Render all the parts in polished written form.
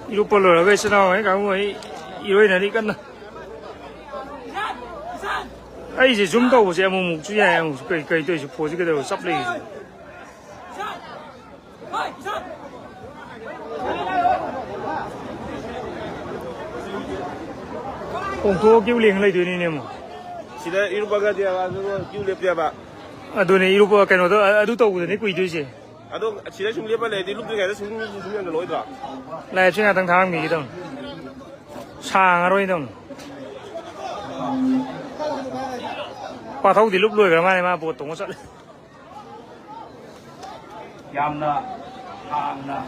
이로 벌러라 왜 쓰나 가 뭐 이로 내니까 ai chỉ chúng tôi sẽ một mục chú nhà một cây tôi sẽ phô cái đầu sắp lên 공토 cứu liền lấy tiền này mà chỉ là iru baga dia ba cứu liền dia ba 돈에 iru baga cái nó đó adu tàu cái quỷ tôi chứ chỉ là chúng liền ba lấy đi lúc cái đó chúng nhận được lỗi rồi lại chúng ta thằng thằng gì đâu sang rồi đâu qua thâu thì lúc đuổi cái mà bột tổng sợ yam na hàng na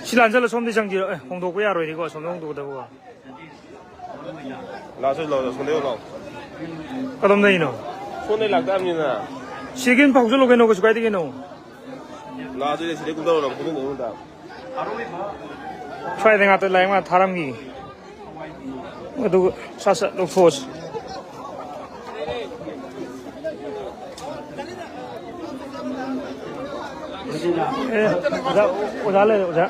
xin làm rất là xong đi chẳng gì rồi không đồ cái rồi thì gọi xong không đồ đâu là số lỗi số đều lỗi có tầm này nào số này là cái gì nè 지금 방송로 게 놓고 가야 되겠노 là tôi chỉ để cũng đâu rồi cũng đâu đâu phải để ngắt lại mà thằng gì mà đồ sát sát đồ phốt 오자 ले 오자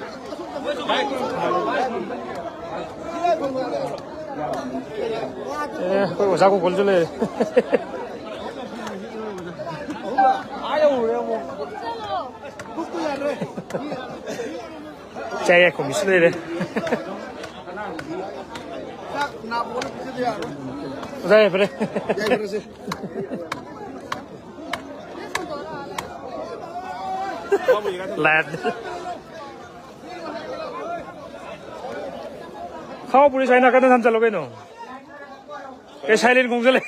거기 오자고 골줄래 chạy cùng biết đây đấy đây phải lạt không bùi sai nào cái thằng chalo cái nó cái sai lên cùng cái này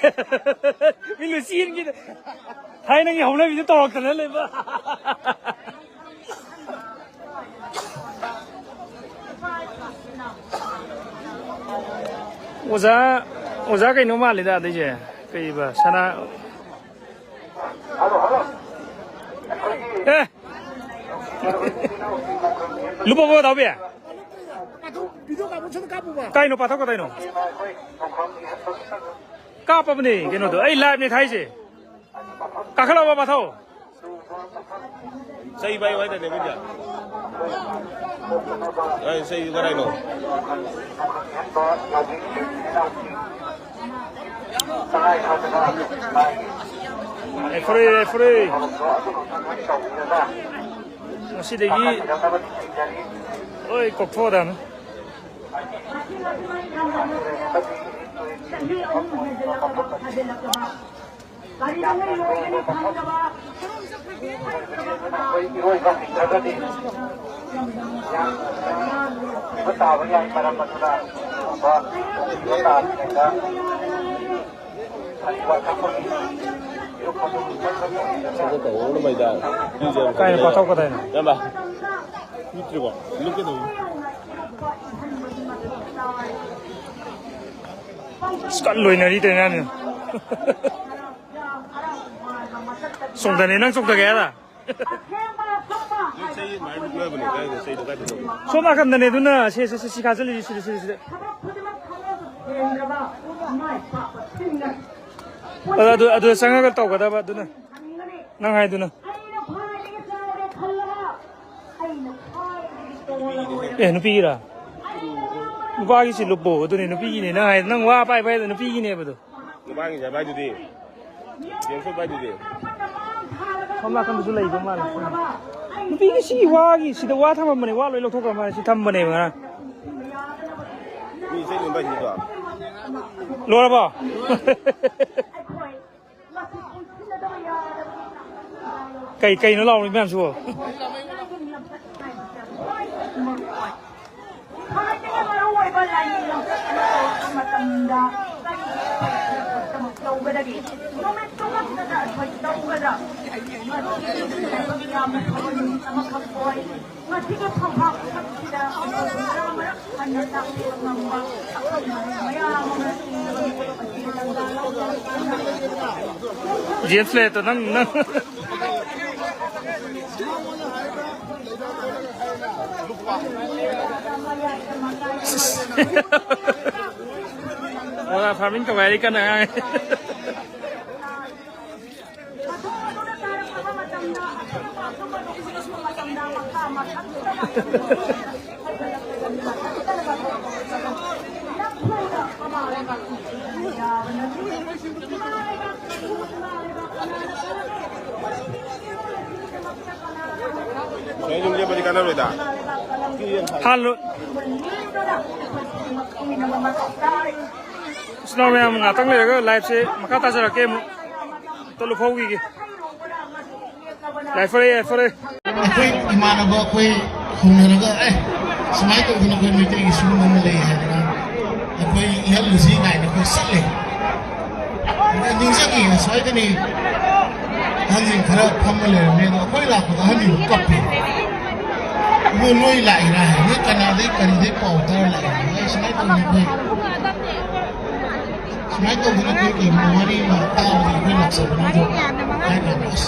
mình lười xin cái hai năng hỏng lên mình to cái này lên mà 오자 cái nó mà lấy ra đấy chứ cái bà sana 에 루버버 나오비야 까이노 빠타고 다이노 까빠브니 걔노도 에이 라이브니 타이지 까클라바 빠타오 xây bay quay đây này bây giờ đây xây qua đây rồi free masih lagi oi kok fodan kain patau kata ini. Ya mbak, ini coba, lu kita. Sekali loh ini dengan ini. Songdan ini nang songdan kaya lah. So makan dan itu na, si kasih li si. Ada sangat kau tahu kata apa tu na, nang hai tu na. Nupi kira, nupa kisi lupa tu ni nupi kini, nang hai nang wah pai tu nupi kini apa tu? Nupa kini siapa itu dia? Yang siapa itu dia? Kau makan betul lagi kemana? Nupi kisi wah kisi, dah wah tham mana wah loi lok thok mana si tham mana mana? Ini saya nupa itu. Luar apa? Cây nó lâu rồi mấy em xua. Diễn lên tụi nó Wala farming kawali ka na. Saya jumlah balik kanan beda. Halo. Snow yang mengatang le ke live se maka ta sara ke tolu phau gi live fore Akwai imanaba akwai hunaraga sumai to huna akwai mai tagi sun mun lai hadana akwai yan lusi ngai na akwai salle din saki sai da ni hanjin khara phamale me no akwai la ko hanjin kappe mo loi la ira hai ni kana dai kari dai ko tar la ira sumai to ni akwai sumai to huna akwai ke mawari ma ta ni akwai laksa bana jo ai na bas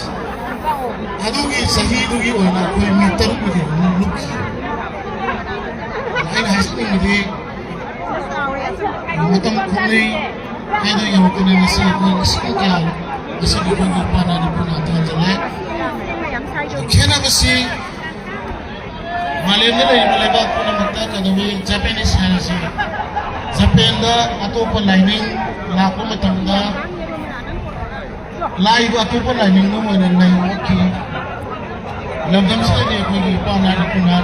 adugi sahidugi oina koi mitar pudi lukki ai hasni midi matam khomni haidu yamukune masi ko sikya masi ko ko pana ni puna tanjale kena masi malaysia le malaba puna mutta kadami japanese hanasi japan da atopa lining la ko matam da lai ko atu pun lining mo na nai waki lamdam sa ni ko gi pa na ko na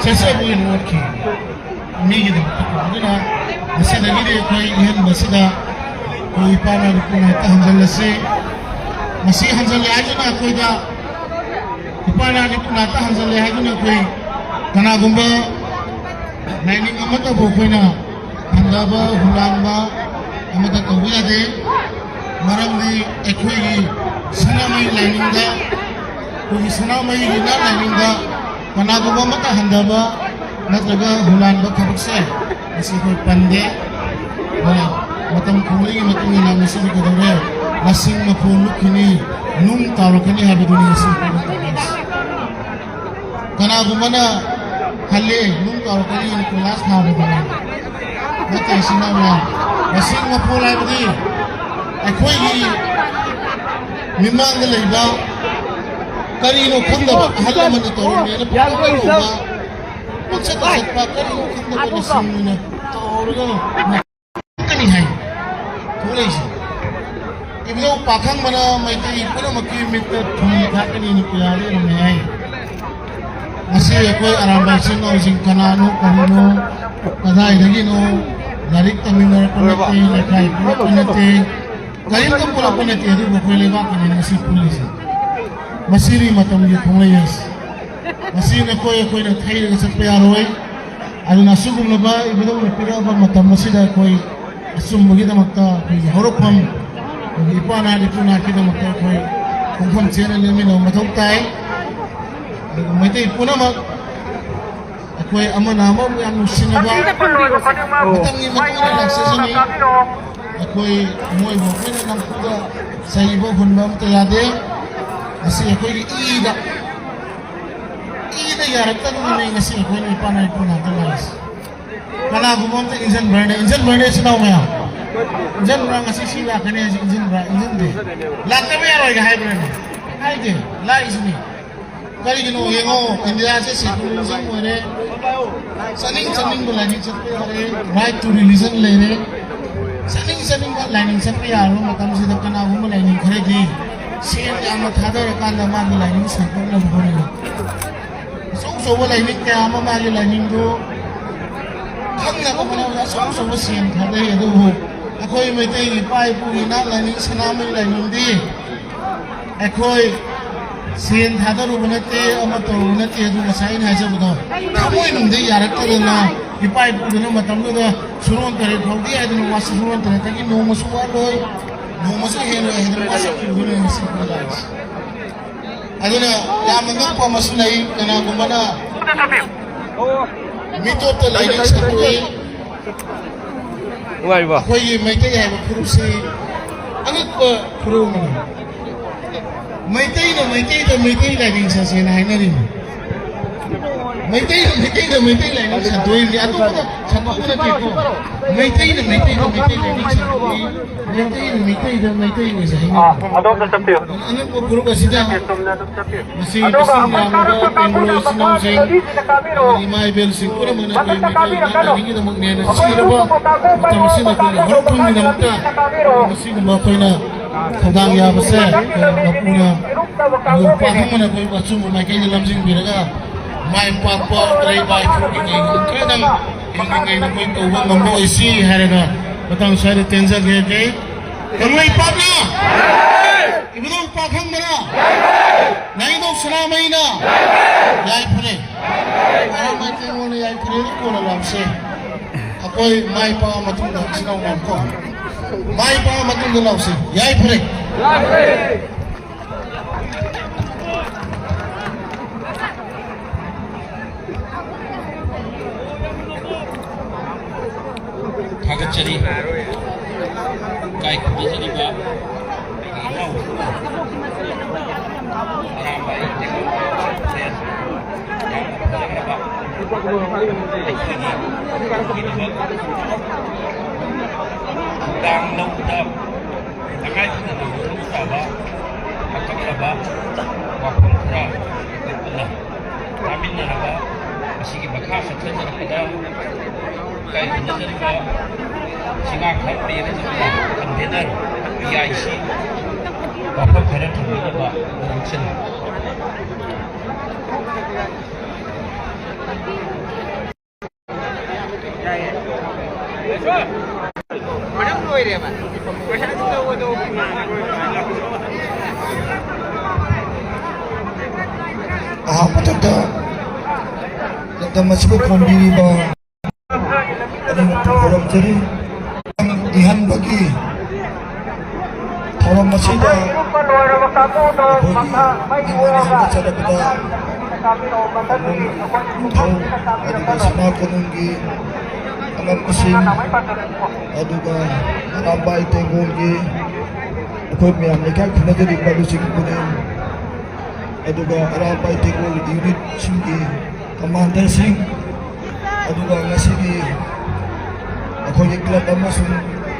sesa bu ni waki mi gi da ko na sa da gi de ko yan masida ko pa na ko na ta hanjal se masi hanjal ya na ko da pa na ko na ta hanjal ya na ko kana gumba lining amata bo ko na handaba hulamba amata ko wi de maramdi ekhoi sanamai laninga ko sanamai gina laninga kanago ba mata handaba natraga hulan ba kabukse asi ko pande wala matam kumuri matam ina masi ko dore lasing mapulu kini nung tarakani habiduni asi ko tabis kanago mana halle nung tarakani in kelas na habiduni mata sinama lasing mapulai budi akwai mimang laiba karino khandaba halaman to ne na pa putsa ta pa karino khandaba ni simuna tawrga kani hai thulai si ibno pakhang mana maitri pura makki mitta thuni thakani ni pyare ne hai masi akwai aramba sin no jing kanano karino kadai dagino larik taminar panate lekai panate kain kan pula pun nanti ada buku lewat ini nasi polisi masih ni mata mungkin pengelas masih nak koi nak thai dengan sampai arway ada nasi gum leba ibu tu berpikir apa mata masih dah koi asum begitu mata koi horofam ipana dipuna kita mata koi kumfam channel ini no mata utai mata ipuna mak koi aman aman yang nusin apa mata ni mata nak sesini akwai moy bo kene nam kuda sai bo hunbam te yade asi akwai ida yaratan ni ngasi akwai ni panai puna talas kana gumon te engine burn sinaw maya engine burn ngasi sila kane engine de la tabe aroy ga hybrid ai de la isni kali gino yengo india se sikun sang mone saning bulani chatte are right to religion le re saning ba lining sa piyaro matam sida kana mo lining khare di sin ama thada ka na ma lining sa ko na bhori so ba lining ka ma lining do khang na ko na so sin thada ye do akhoi mai te pai pu na lining sana mai lining di akhoi sin thada ru banate ama to banate du masai na ja budo thamoi nung de yarak ta na ipai pu na matam do suruan kare khodi adun was suruan tare taki no masuwa loy no masu helo hedun wasu gune masi kulais aduna ya mangu pa masulai kana gumana mito to lining sakwe Wai ba. koi mai te ya puru se anit pa puru mana mai te lining sa se na rin Maitai Laining Santoi ni atau satu mana teko Maitai Laining Santoi Maitai ni saya anak ko guru ka sida masih yang ada Pengloy Sinong Sing Imay Bel Sing pura mana ko Maitai kita magniya na sila ba masih na ko harap ko ni namta masih na ko na kadang ya besar mapuna lupa mana ko basu Maitai dalam sing biraga mai papa tray bai phuki ngai kadang ngai na koi tawang mambo isi haraga batang sare tenza ge ge kamai papa ibudong pakhang mana nai dok salamai na yai phune ara mai tengone yai phune ko na lamse akoi mai pa matung da sinau nam ko mai pa matung da lamse yai phune Kagachari kai kubajari ba inau ramai sen dang nong dam takai kita nong sawa akak laba wakam kura kuna amin na laba masih bakha satya pada kai kita ba singa khapri ne container PIC bakha khara thumi ba function madam loi re ba paisa to wo patata nagda masuk kombini ba ano program jadi ihan bagi orang masida bagi yang cara kita tahu ada sama konungi alam kasing aduga rambai tengungi koi miyam lekai kuna jadi balu singkunen aduga rambai tengungi unit singi commander sing aduga ngasigi akhoi club amasung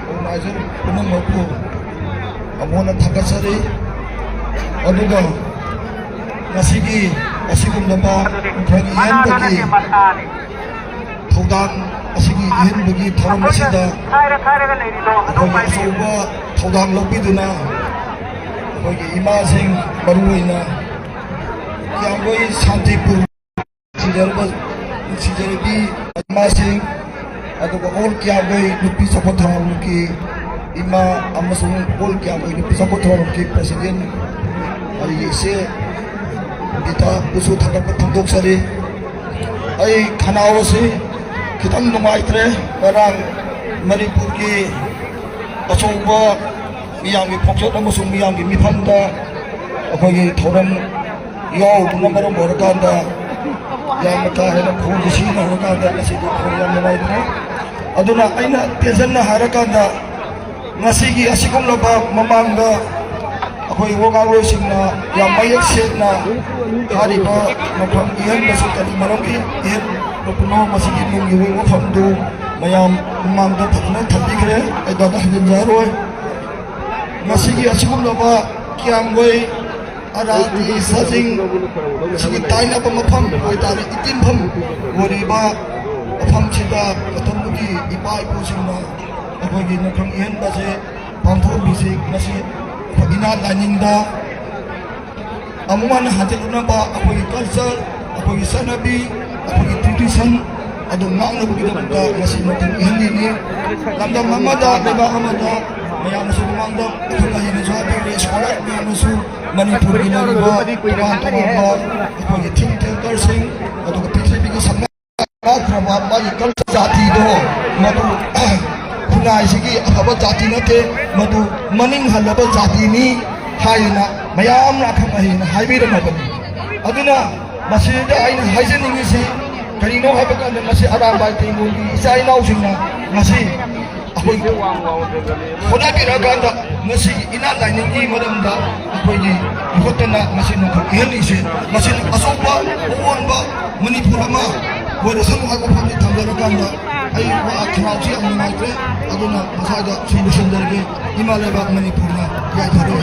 organizer punang mapu amona thakasari aduga ngasigi asigum lamba khani yan bagi thaudan asigi yan bagi tharam asida akhoi asoba thaudan lobiduna akhoi ima sing baruina yangoi santipur sijarbi ima sing aduga all kyagoi nupi sapotharam ki ima amasung all kyagoi nupi sapotharam ki president ari se kita usu thakap thangdok sari ai khanao se kitang numaitre barang manipur ki asoba miyang phokchot amasung miyang ki mifamda akhoi thoram yaw number morganda yang mata khon si na horganda nasi du khon numaitre aduna aina tension na harakanda ngasigi asigom loba mamanga akhoi wogaloi singna yang mayak setna hariba mafam ihan masuk kali maroki ihan puno masigi nung yuwi mafam du mayam mamda thakna thabigre ai dada hin jaroi ngasigi asigom loba kyangoi arati sajing sigi taina pa mafam oi tari itin pham woriba afam chida katamgi ipai pu singna akhoi gi nakhang ihan base pangtho bisik nasi pagina laninda amuan hatiluna ba akhoi culture akhoi sanabi akhoi tradition adu mangna bugida buka nasi natin ihani ni lamda mamada beba amada maya nasu mangda akhoi ni jabe re sekolah ni nasu manipur ina ba tuan ba akhoi think sing adu pithri bi samna krama ma culture jati do madu kunai sigi ahaba jati nate madu maning halaba jati ni haina mayam na khamahina haibira mabani aduna masida aina haijeningi si karino habaka na masi aramba tingundi isai nau singna masi akoi khona biraganda masi ina lainingi maramda akoi ni hotena masi no ihani se masi asoba onba Manipur ama wala sa mga kapatid tanggalaganda ay wa-atrawsi ang nangyayari aduna masada solusyon darge imalabak Manipur na kaya taro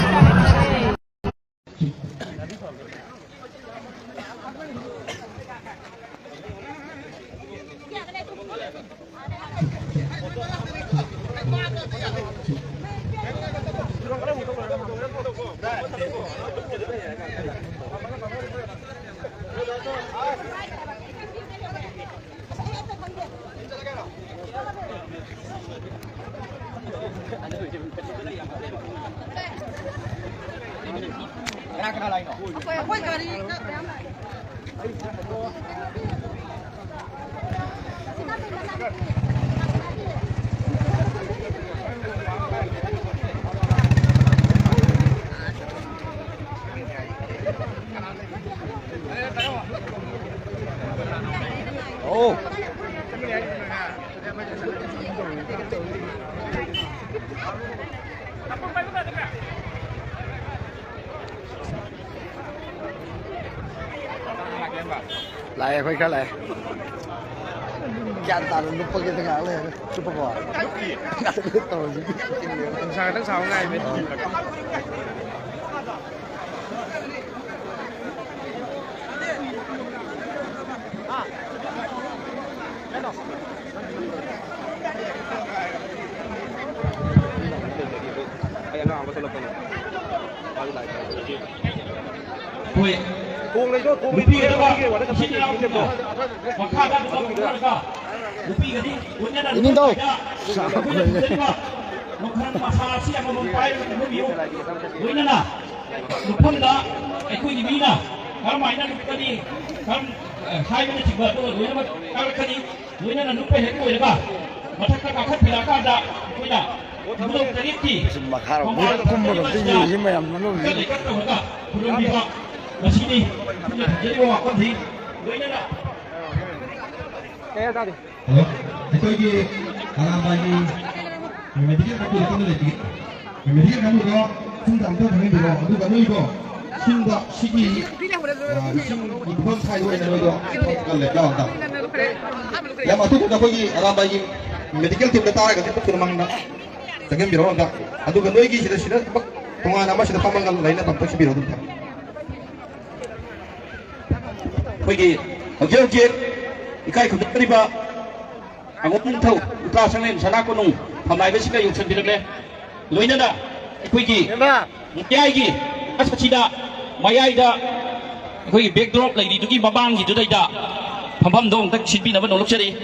Lại quay cái lại. Chạm tàn lúc bao nhiêu thằng này, super bò. Tôi tháng sau ngày bên. Cuồng lên cho cuồng lên kia vào đây xin nhau tiếp tục. Ini đâu? Makarong kumur tinggi ini yang menurut Masini jadi bawa konti, gue nana. Kayak tadi. Halo, itu lagi alam bagi memedikan aku itu lagi. Memedikan kamu kau sundak itu kami dulu, itu kamu itu sundak sini. Ibu saya itu yang itu kalau lepas tak. Yang itu kita pergi alam bagi medical tim datang lagi kita kurang nak. Jangan biru tak. Itu kan lagi sudah tengah nama sudah paman kalau lainnya tampak si biru tu. Pergi, okey, ikai kuda ni ba, angon tahu, utas angin sana kunung, hamai besi kayu sendiri le, loina dah, pergi, mungkin lagi, asal cina, maya ida, pergi backdrop lagi tu ki babang gitu dah ida, pam dong tak cipi nama nolok ceri.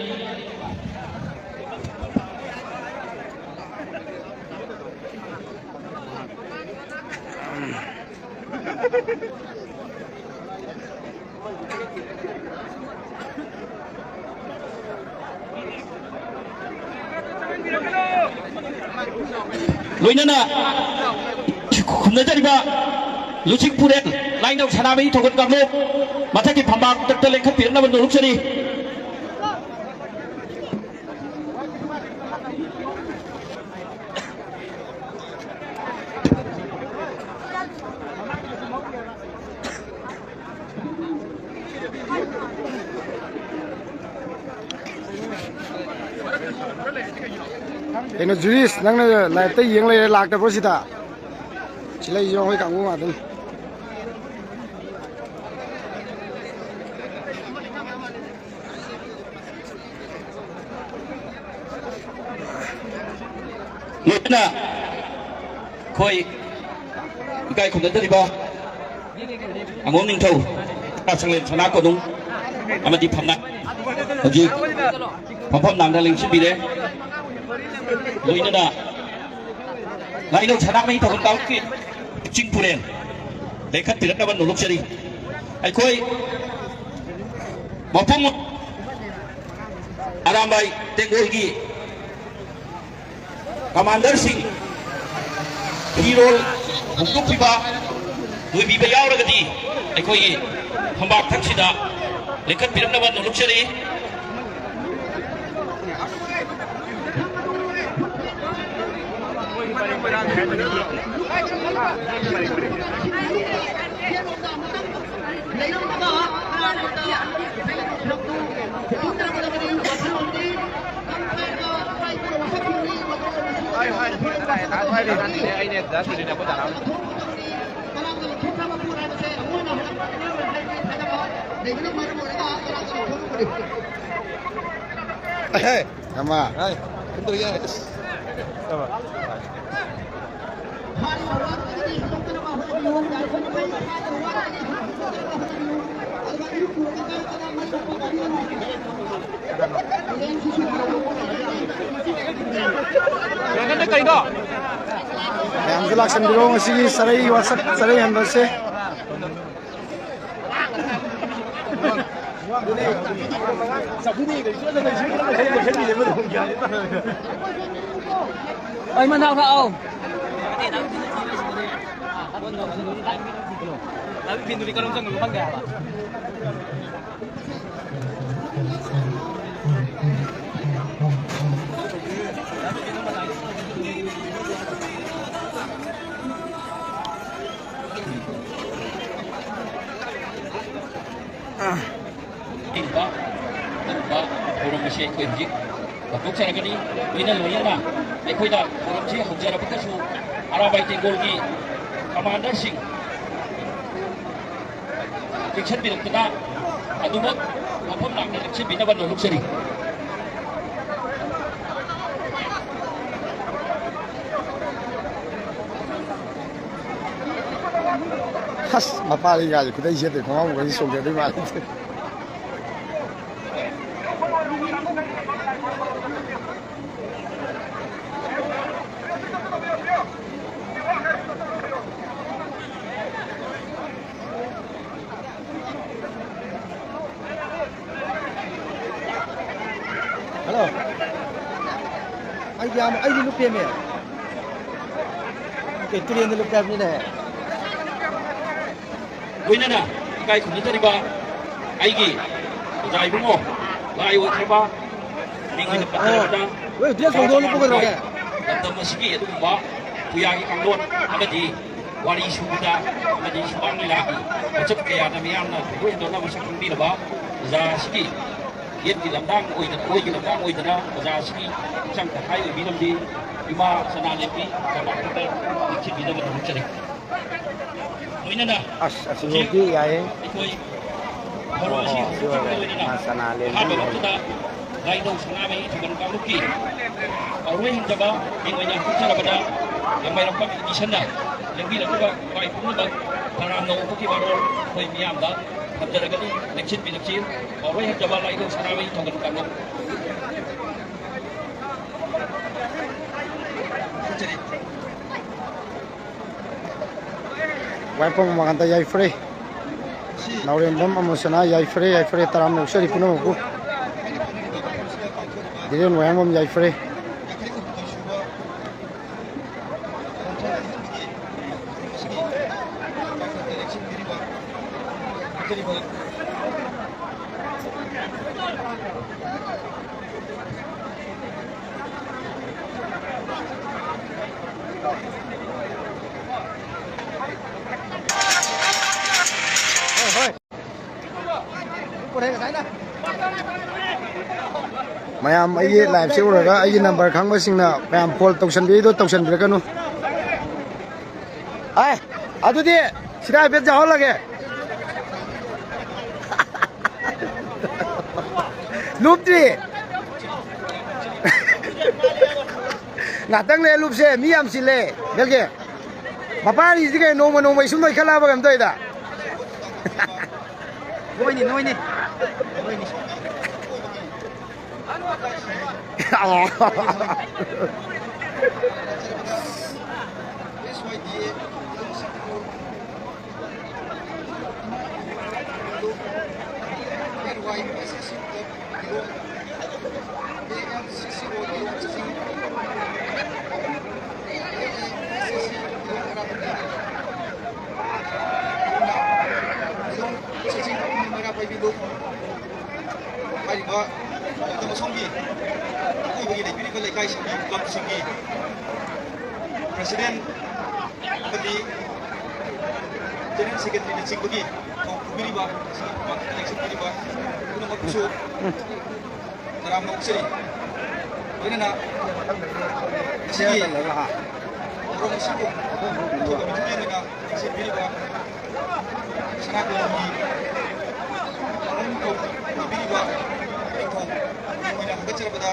Loinana, kumna jadi ba, lucik puren, lain dong sana beri togut kamu, mata ki pambak tertelek kat pirna benda luk sini. Ini juris, nang na live tay yang lay lag tapos ita. Sila yung hoy kamu atin. Loina, koi, ikai kumna jadi ba, angon ning tahu, asal le sana kodong, amati pamna, lagi, pam nang daling sibi deh. Loina dah, lain dong sana mai tahu kau ki, cing puren, dekat tidak kawan nolok seri, koi, mapung, aramai tengok lagi. Commander Singh, hero, untuk tiba, dua biba yau lagi, aku ini, hambak tak sida, lekat bilang nawan nolok seri. Nama. Yang jelaskan dulu masih sarai WhatsApp sarai handle sih. Ơi mà nào không? Tapi pintu di kolong lupa enggak apa? Timba, orang Mesir kunjik. Untuk cara ini, ini loyana. Ekoi dah orang Mesir hujara bekas su. Arabai tenggol ni, Commander Singh. Election bilang kita, adumat, apa nak election bina ban luluk seri. Has, mapali aja kita isi deh, kamu bukan isu jadi malah. Halo, ai di lupa ni? Itu dia ni lupa ni dah. Winana, kai khun tari ba, aigi, jai bungo, lai wo khaba, mingi na patara da. Weh, dia songdo lupa kau orang. Tanda masigi itu ba, puyagi kanglon, amadi, wali suda, amadi subang ni lagi. Macam kaya na miyam na, weh dona masak kundi na ba, za sigi. Yen di lamdang oi dana, za sigi, macam kai oi binam di, ima sana lepi, kabak kita, ikut binam betul cari. Winana. Asinogi ya eh. Masanalin. Ada kita lain sengaja dengan kaluki. Orang yang coba ingin cara pada yang bayar pak di sana. Yang bila juga baik pun dah karena no kuki baru koi miam dah. Hampir lagi leksin bileksin. Orang yang coba lain sengaja dengan kaluki. Wipong maganda yai free. Naurin bom amusana yai free taram no seri puno ko. Diren wayang bom yai free. Mayam ai live se uraga ai number khangba singna mayam call tausan bi do tausan bi kanu ai adudi sida bet ja holage lupti ngatang le lup se miyam sile belge mapari dige no mo isum noi khala ba gam toida noini Presiden bagi General Secretary dan bagi biri ba election biri ba kuno magpuso dalam no seri ini na sige ꯊꯧꯔꯝ ꯑꯁꯤꯕꯨ ꯄꯥꯡꯊꯣꯛꯄ ꯃꯇꯨꯡ ꯏꯟꯅ ꯌꯦꯡꯁꯤꯟꯕꯤꯔꯤꯕ ꯁꯅꯥꯇꯣꯝꯕꯒꯤ ꯅꯤꯡꯊꯧ ꯑꯣꯏꯕꯤꯔꯤꯕ ꯅꯤꯡꯊꯧ ꯑꯣꯏꯅ ꯍꯪꯒꯠꯆꯔꯕꯗ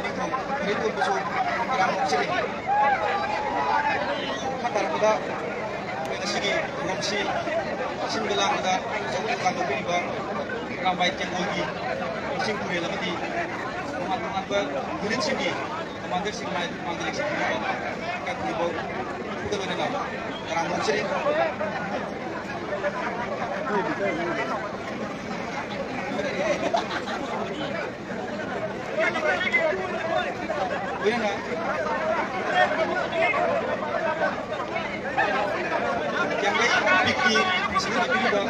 ꯅꯤꯡꯊꯧ ꯂꯩꯇꯣꯟꯕꯁꯨ ꯌꯥꯝꯅ ꯅꯨꯡꯁꯤꯔꯤ ꯃꯈꯥ ꯇꯥꯔꯛꯄꯗ ꯑꯩꯈꯣꯏ ꯉꯁꯤꯒꯤ ꯊꯧꯔꯝꯁꯤ ꯁꯤꯟꯕ ꯂꯥꯡꯕꯗ ꯑꯆꯧꯕ ꯊꯧꯗꯥꯡ ꯂꯧꯕꯤꯔꯤꯕ ꯑꯔꯥꯝꯕꯥꯏ ꯇꯦꯡꯒꯣꯜꯒꯤ ꯏꯁꯤꯡ ꯇꯨꯔꯦꯜ ꯑꯃꯗꯤ ꯇꯣꯉꯥꯟ ꯇꯣꯉꯥꯟꯕ ꯌꯨꯅꯤꯠꯁꯤꯡꯒꯤ ꯀꯃꯥꯟꯗꯔꯁꯤꯡ ꯃꯥꯡꯗ ꯂꯦꯡꯁꯤꯟꯕꯤꯔꯤꯕ ꯀꯥꯏꯀꯨꯂꯤꯕ ꯈꯨꯗꯝ ꯑꯣꯏꯅ ꯇꯔꯥꯝꯅ ꯑꯣꯛꯆꯔꯤ ꯂꯣꯏꯅꯅ ꯌꯥꯡꯒꯩ ꯄꯤꯛꯀꯤ ꯁꯤꯟꯅꯕꯤꯔꯤꯕ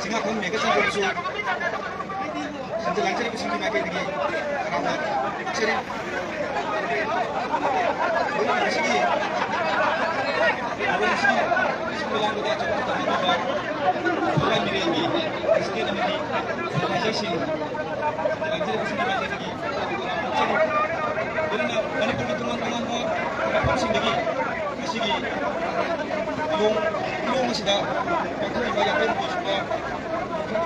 ꯆꯤꯡꯉꯥꯈꯣꯡ ꯃꯦꯒꯥꯁꯤꯡꯕꯨꯁꯨ ꯁꯟꯖ ꯂꯥꯡꯖꯔꯤꯕꯁꯤꯡꯒꯤ ꯃꯥꯏꯀꯩꯗꯒꯤ ꯇꯔꯥꯝꯅ ꯑꯣꯛꯆꯔꯤ ꯂꯣꯏꯅꯅ ꯉꯁꯤꯒꯤ ꯁꯤꯟꯕ ꯂꯥꯡꯕꯗ ꯑꯆꯧꯕ ꯊꯧꯗꯥꯡ ꯂꯧꯔꯤꯕ ꯊꯧꯕꯥꯜ ꯃꯤꯔꯦꯜꯒꯤ ꯄ꯭ꯔꯁꯤꯗꯦꯟ ꯑꯃꯗꯤ ꯑꯣꯔꯒꯅꯥꯏꯖꯔꯁꯤꯡ ꯂꯥꯡꯖꯔꯤꯕꯁꯤꯡꯒꯤ ꯃꯥꯏꯀꯩꯗꯒꯤ ꯇꯔꯥꯝꯅ ꯑꯣꯛꯆꯔꯤ ꯂꯣꯏꯅꯅ ꯃꯅꯤꯄꯨꯔꯒꯤ ꯇꯣꯉꯥꯟ ꯇꯣꯉꯥꯟꯕ ꯃꯐꯝꯁꯤꯡꯗꯒꯤ ꯉꯁꯤꯒꯤ ꯏꯂꯣꯡ ꯑꯁꯤꯗ ꯄꯥꯡꯊꯣꯛꯏꯕ ꯌꯥꯡꯈꯩ ꯍꯨꯝꯗꯣꯏ ꯁꯨꯕ ꯈꯣꯡꯖꯣꯝ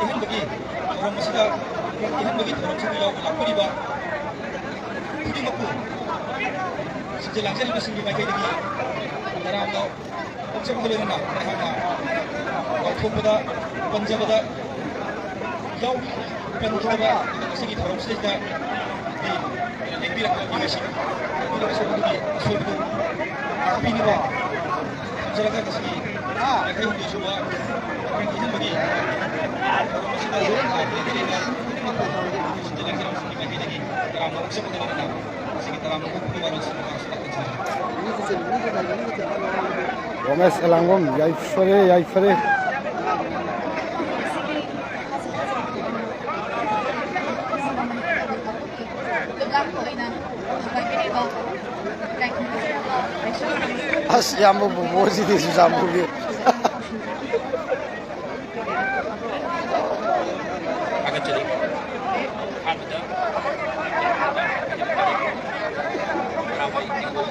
ꯏꯍꯟꯕꯒꯤ ꯊꯧꯔꯝ ꯑꯁꯤꯗ ꯈꯣꯡꯖꯣꯝ ꯏꯍꯟꯕꯒꯤ ꯊꯧꯔꯝꯁꯤꯗ ꯌꯥꯎꯕ ꯂꯥꯛꯄꯤꯔꯤꯕ ꯈꯨꯗꯤꯡꯃꯛꯄꯨ ꯁꯤꯟꯖ ꯂꯥꯡꯖꯔꯤꯕꯁꯤꯡꯒꯤ ꯃꯥꯏꯀꯩꯗꯒꯤ ꯇꯔꯥꯝꯅ ꯑꯣꯛꯆꯕꯒ ꯂꯣꯏꯅꯅ ꯑꯩꯍꯥꯛꯅ ꯋꯥꯊꯣꯛꯄꯗ ꯄꯟꯖꯕꯗ ꯄꯟꯈꯤꯗꯕ ꯃꯁꯤꯒꯤ ꯊꯧꯔꯝꯁꯤꯗ ꯂꯦꯡꯕꯤꯔꯛꯄ ꯃꯤꯑꯣꯏꯁꯤꯡ ꯑꯗꯨꯒꯤ ꯑꯁꯣꯏꯕꯗꯨ ꯇꯥꯛꯄꯤꯅꯕ ꯊꯝꯖꯔꯒ ꯉꯁꯤꯒꯤ ꯌꯥꯡꯈꯩ ꯍꯨꯝꯗꯣꯏ ꯁꯨꯕ ꯈꯣꯡꯖꯣꯝ ꯏꯍꯟꯕꯒꯤ ꯊꯧꯔꯝ ꯑꯁꯤꯗ ꯂꯩꯔꯤꯕ ꯈꯨꯗꯤꯡꯃꯛꯄꯨ ꯁꯤꯟꯖ ꯂꯥꯡꯖꯔꯤꯕꯁꯤꯡꯒꯤ ꯃꯥꯏꯀꯩꯗꯒꯤ ꯇꯔꯥꯝꯅ ꯑꯣꯛꯆꯕꯒ ꯂꯣꯏꯅꯅ ꯉꯁꯤꯒꯤ ꯇꯔꯥꯝꯅ ꯑꯣꯛꯄꯒꯤ ꯋꯥꯔꯣꯜꯁꯤꯡ ꯃꯇꯥꯡꯁꯤꯗ ꯄꯟꯖꯔꯤ Romes Elangom, Yaifare, Yaifare. As yamo bubuzi di susambugi. Agachari. Habda. Ramai Tingol.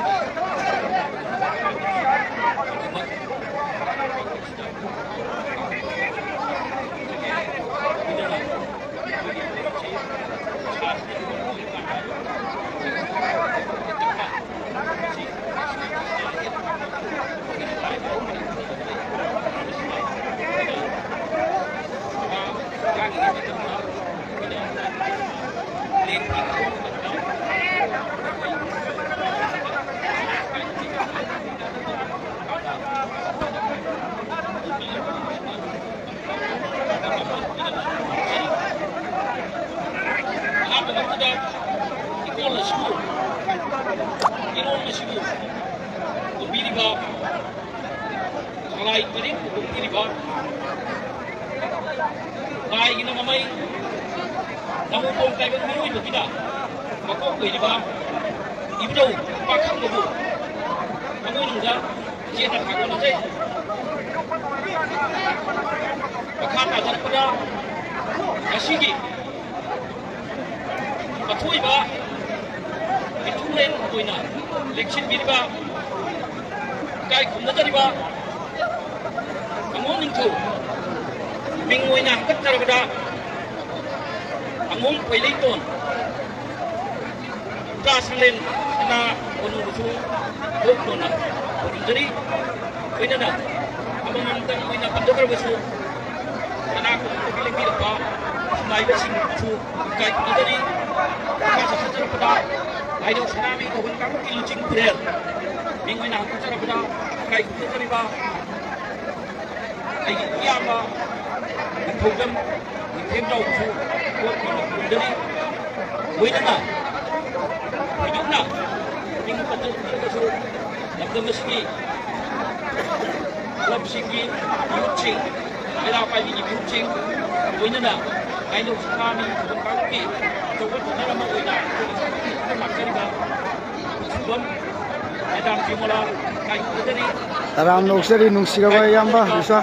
Taram nokseri nungsiraba yamba bisa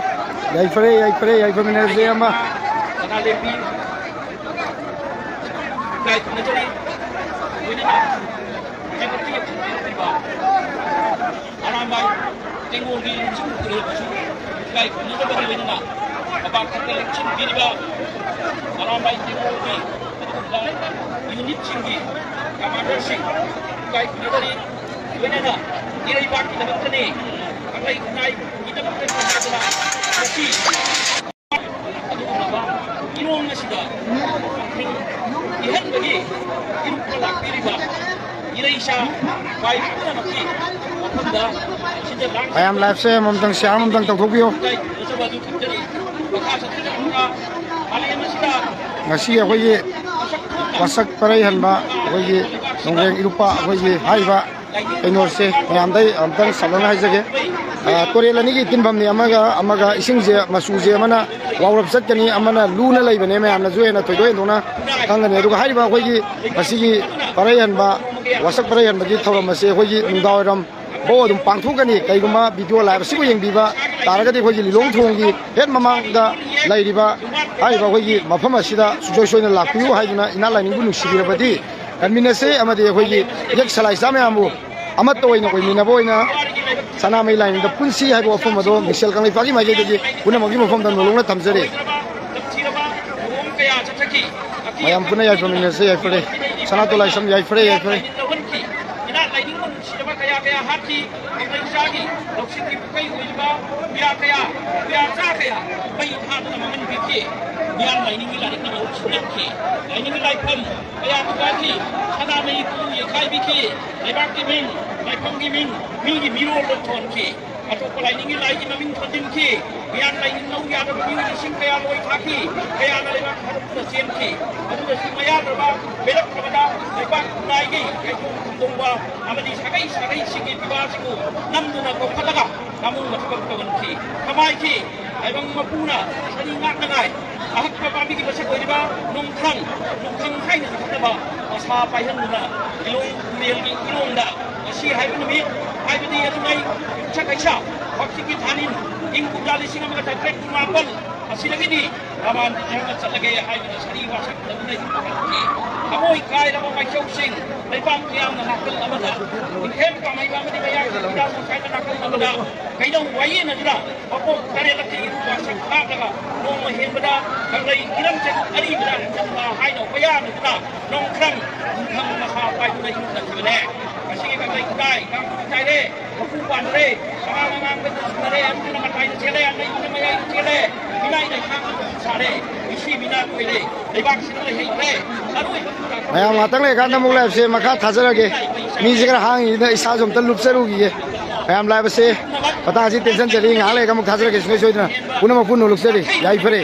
yaifare minerze yamba Kai 땡고기 친구들의 가이 군대가 되는다. 아바카테 친구들이가 아라마이 땡고기 유닛 친구 가마더식 가이 군대들이 되는다. 이래 바퀴 나갔더니 가이 가이 이때부터 가져라. 다시 이런 것이다. 이 행동이 이렇게 락비리바 이래이샤 가이 군대가 어떤다. 진짜 락 mayam live se mamtang siang mamtang tawthokbiyo ngasi akhoi wasak parai hanba akhoi nongreng irupa akhoi haiba enor se mayam dai amtang salona haijage korelani gi tinbam ni amaga ising je masu je mana wawrap satkani amana luna leibane mayam na joena thoidoi dona kangani aduga haiba akhoi masigi parai hanba wasak parai hanba gi thoram ase akhoi nungdawaram bo dum pangthukani kaiguma video live sigo yengbiba taragadi akhoi lilong thongi het mamangda lairiba haiba akhoi mafam asida sujoi soina lakpiu haiduna ina lining bu nusibirabadi adminase amadi akhoi yek salai samayamu amato oina koi mina boina sanamai lining da punsi haiba ofam ado mixel kanglai pagi mai jegi puna magi mafam da nolongna thamjare mayam puna yai faminase yai fare sanato lai sam yai fare kaya hati ang sagi loksin ki kai uiba biya kaya bai tha na mangan biki biya lai ni la ni ma usin ki lai ni lai pam kaya ka ki sana mai ku ye kai biki lai ba ki min lai pam ki min mi gi miro lo thon ki ato ko lai ni lai ki ma min thon ki biya lai ni no ya da bi ni sing kaya loi tha ki kaya na lai ba ka sem ki adu da sing ya da ba belak ka da lai ba lai gi kai 동과 아마디 사가이 시기 비바지고 남도나 거 팔다가 나무 맞고 거기 가마이키 알방 마푸나 사니 낙나가이 아학바 바비기 버세 거리바 농탕 하이는 잡다바 사 파이한누나 일롱 미엘기 일롱다 시 하이브는 미 하이브디 야두나이 차카이샤 박치기 다닌 인구 달리 싱아마가 다크렉 마벌 아시라기니 가만 장가 살라게 하이브는 사니 와삭 나무나 amoy kai na mga shousing may pangkiyang na nakal amada ikem ka may mamadi kaya kita sa kai na nakal amada kay nang wayin na dira ako kare laki ito sa kaka nung mahimada kang lay ilang sa ari bida na hay na kaya na dira nung krang makapay na ito na sila kasi kang lay kang kutay re makupan re mga betul na re ang namatay na sila ang lay na mayay sila binay na kang sa re isi binay ko re ibang sila re mayam ngatang le kan tamuk live se makha thajarage mi jigar hangi da isa jom tal lupsarugi ye mayam live se pata ji tension chali ngale kamuk thajarage soi soi na punama punu luksari yai fare